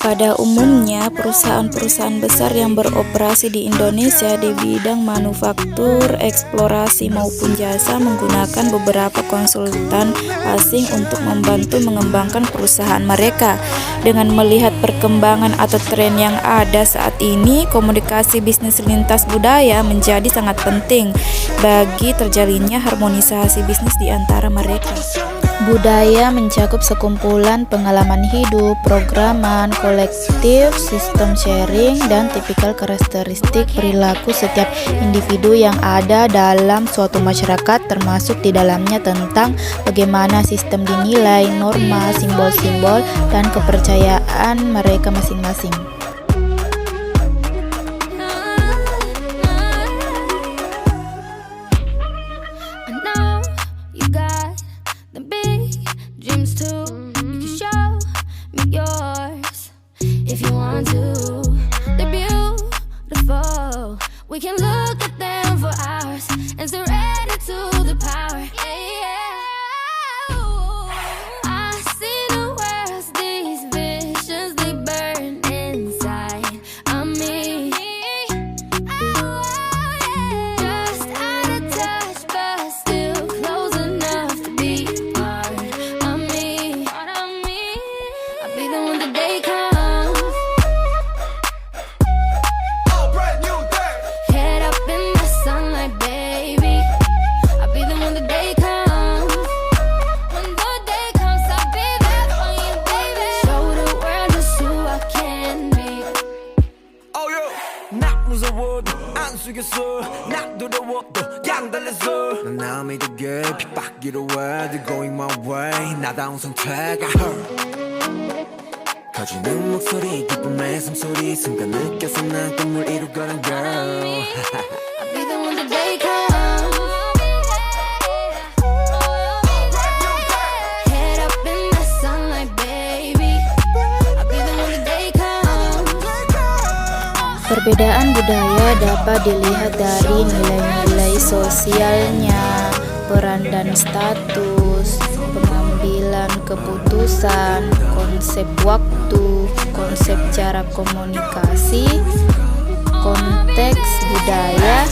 Pada umumnya, perusahaan-perusahaan besar yang beroperasi di Indonesia di bidang manufaktur, eksplorasi maupun jasa menggunakan beberapa konsultan asing untuk membantu mengembangkan perusahaan mereka. Dengan melihat perkembangan atau tren yang ada saat ini, komunikasi bisnis lintas budaya menjadi sangat penting bagi terjalinnya harmonisasi bisnis di antara mereka. Budaya mencakup sekumpulan pengalaman hidup, programan, kolektif, sistem sharing, dan tipikal karakteristik perilaku setiap individu yang ada dalam suatu masyarakat, termasuk di dalamnya tentang bagaimana sistem dinilai, norma, simbol-simbol, dan kepercayaan mereka masing-masing. We can look at them for hours and surrender to the power. I see the words, these visions, they burn inside of me. Just out of touch, but still close enough to be part of me. I'll be the one the day comes. 속였어 난 두려워도 양달렸어 난 마음이 되게 핍박이로 해 They're going my way 나다운 선택 I heard 커지는 목소리 기쁨의 숨소리 순간 느껴서 난 꿈을 이루거든 girl I'll be the one the day comes. Head up in the sunlight baby I'll be the one the day comes. Perbedaan budaya dapat dilihat dari nilai-nilai sosialnya, peran dan status, pengambilan keputusan, konsep waktu, konsep cara komunikasi, konteks budaya,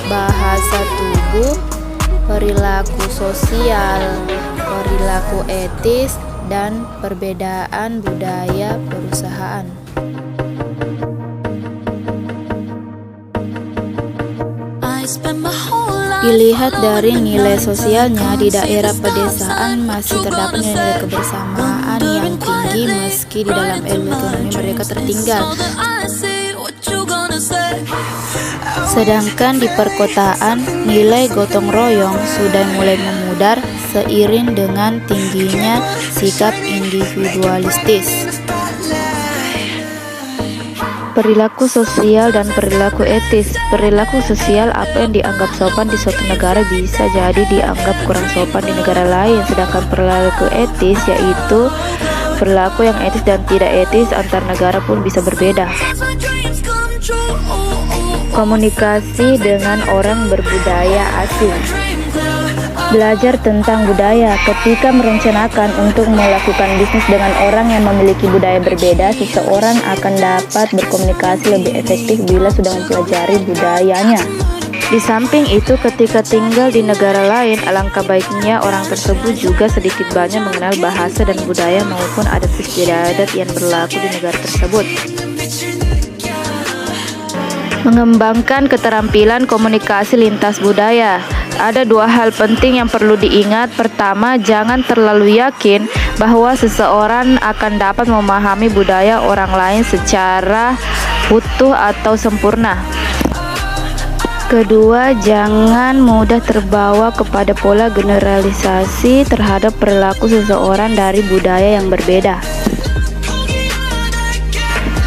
bahasa tubuh, perilaku sosial, perilaku etis, dan perbedaan budaya perusahaan. Dilihat dari nilai sosialnya, di daerah pedesaan masih terdapat nilai kebersamaan yang tinggi meski di dalam ilmu ekonomi mereka tertinggal. Sedangkan di perkotaan, nilai gotong royong sudah mulai memudar seiring dengan tingginya sikap individualistis. Perilaku sosial dan perilaku etis. Perilaku sosial, apa yang dianggap sopan di suatu negara bisa jadi dianggap kurang sopan di negara lain. Sedangkan perilaku etis, yaitu perilaku yang etis dan tidak etis antar negara pun bisa berbeda. Komunikasi dengan orang berbudaya asing. Belajar tentang budaya. Ketika merencanakan untuk melakukan bisnis dengan orang yang memiliki budaya berbeda, seseorang akan dapat berkomunikasi lebih efektif bila sudah mempelajari budayanya. Di samping itu, ketika tinggal di negara lain, alangkah baiknya orang tersebut juga sedikit banyak mengenal bahasa dan budaya maupun adat istiadat yang berlaku di negara tersebut. Mengembangkan keterampilan komunikasi lintas budaya. Ada dua hal penting yang perlu diingat. Pertama, jangan terlalu yakin bahwa seseorang akan dapat memahami budaya orang lain secara utuh atau sempurna. Kedua, jangan mudah terbawa kepada pola generalisasi terhadap perilaku seseorang dari budaya yang berbeda.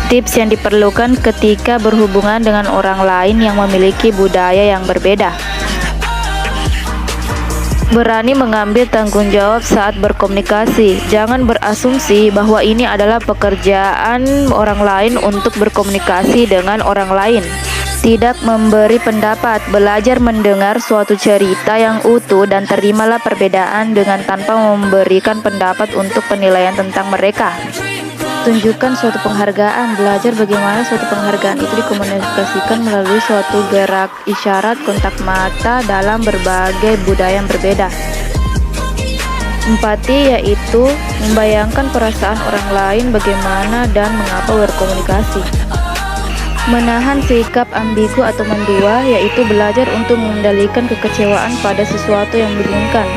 Tips yang diperlukan ketika berhubungan dengan orang lain yang memiliki budaya yang berbeda. Berani mengambil tanggung jawab saat berkomunikasi. Jangan berasumsi bahwa ini adalah pekerjaan orang lain untuk berkomunikasi dengan orang lain. Tidak memberi pendapat. Belajar mendengar suatu cerita yang utuh dan terimalah perbedaan dengan tanpa memberikan pendapat untuk penilaian tentang mereka. Tunjukkan suatu penghargaan. Belajar bagaimana suatu penghargaan itu dikomunikasikan melalui suatu gerak isyarat kontak mata dalam berbagai budaya yang berbeda. Empati yaitu membayangkan perasaan orang lain bagaimana dan mengapa berkomunikasi. Menahan sikap ambigu atau mendua yaitu belajar untuk mengendalikan kekecewaan pada sesuatu yang membingungkan.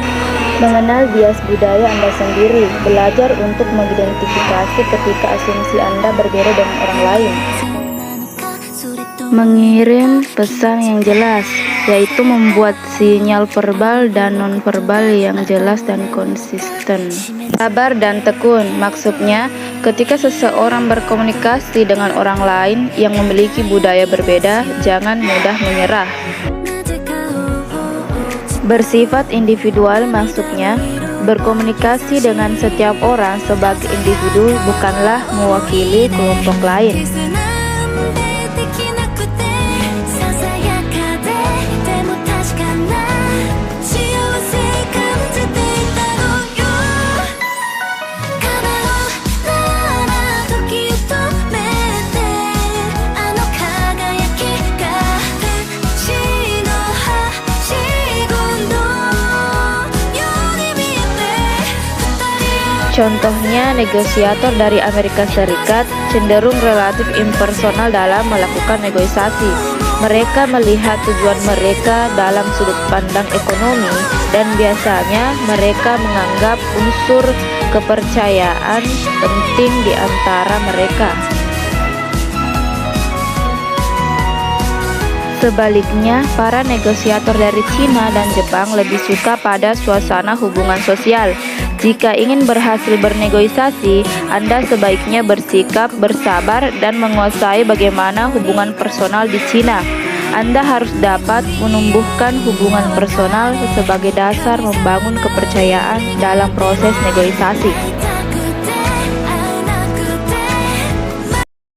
Mengenal bias budaya Anda sendiri, belajar untuk mengidentifikasi ketika asumsi Anda berbeda dengan orang lain. Mengirim pesan yang jelas, yaitu membuat sinyal verbal dan nonverbal yang jelas dan konsisten. Sabar dan tekun, maksudnya ketika seseorang berkomunikasi dengan orang lain yang memiliki budaya berbeda, jangan mudah menyerah. Bersifat individual, maksudnya berkomunikasi dengan setiap orang sebagai individu, bukanlah mewakili kelompok lain. Contohnya, negosiator dari Amerika Serikat cenderung relatif impersonal dalam melakukan negosiasi. Mereka melihat tujuan mereka dalam sudut pandang ekonomi, dan biasanya mereka menganggap unsur kepercayaan penting di antara mereka. Sebaliknya, para negosiator dari Cina dan Jepang lebih suka pada suasana hubungan sosial. Jika ingin berhasil bernegosiasi, Anda sebaiknya bersikap bersabar dan menguasai bagaimana hubungan personal di Cina. Anda harus dapat menumbuhkan hubungan personal sebagai dasar membangun kepercayaan dalam proses negosiasi.